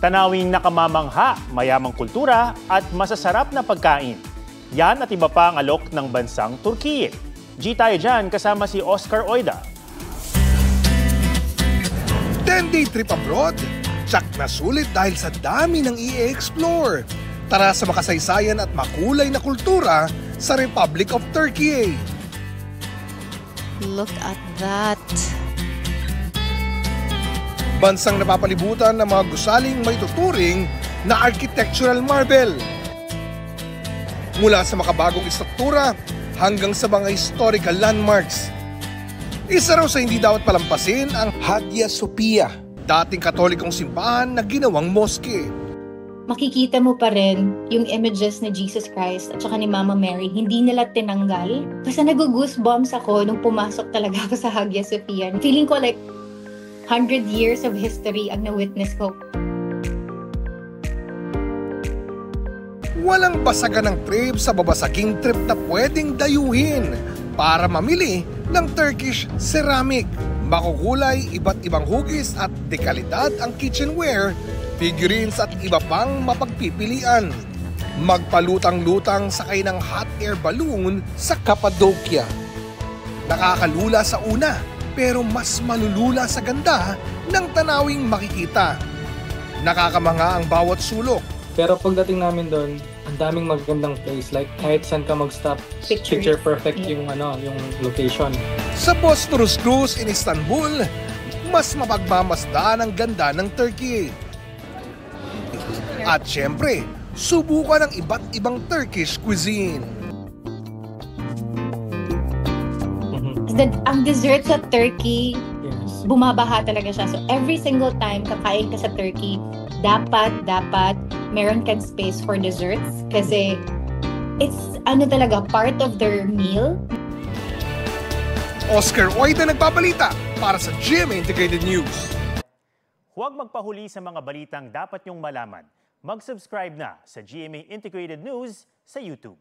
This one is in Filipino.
Tanawing nakamamangha, mayamang kultura at masasarap na pagkain. Yan at iba pa ang alok ng bansang Turkiye. G tayo dyan kasama si Oscar Oida. 10-day trip abroad? Tsak na sulit dahil sa dami ng i-explore. Tara sa makasaysayan at makulay na kultura sa Republic of Turkey. Look at that. Bansang napapalibutan ng mga gusaling may tuturing na architectural marble. Mula sa makabagong istruktura hanggang sa mga historical landmarks. Isa raw sa hindi dapat palampasin ang Hagia Sophia, dating katolikong simbahan na ginawang moske. Makikita mo pa rin yung images ni Jesus Christ at saka ni Mama Mary, hindi nila tinanggal. Kasi nag-goosebumps ako nung pumasok talaga ako sa Hagia Sophia. Feeling ko like 100 years of history ang na-witness ko. Walang basagan ng trip sa babasaging trip na pwedeng dayuhin para mamili ng Turkish ceramic. Makukulay, iba't ibang hugis at dekalidad ang kitchenware, figurines at iba pang mapagpipilian. Magpalutang-lutang sakay ng hot air balloon sa Cappadocia. Nakakalula sa una, pero mas malulula sa ganda ng tanawing makikita. Nakakamanga ang bawat sulok. Pero pagdating namin doon, ang daming magagandang place. Like kahit saan ka mag-stop, picture perfect yung location. Sa Bosporus Cruise in Istanbul, mas mapagmamasdaan ang ganda ng Turkey. At syempre, subukan ang iba't ibang Turkish cuisine. Ang dessert sa Turkey, bumabaha talaga siya. So every single time kakain ka sa Turkey, dapat meron kang space for desserts kasi it's talaga part of their meal. Oscar Oida nagpabalita para sa GMA Integrated News. Huwag magpahuli sa mga balitang dapat niyong malaman. Mag-subscribe na sa GMA Integrated News sa YouTube.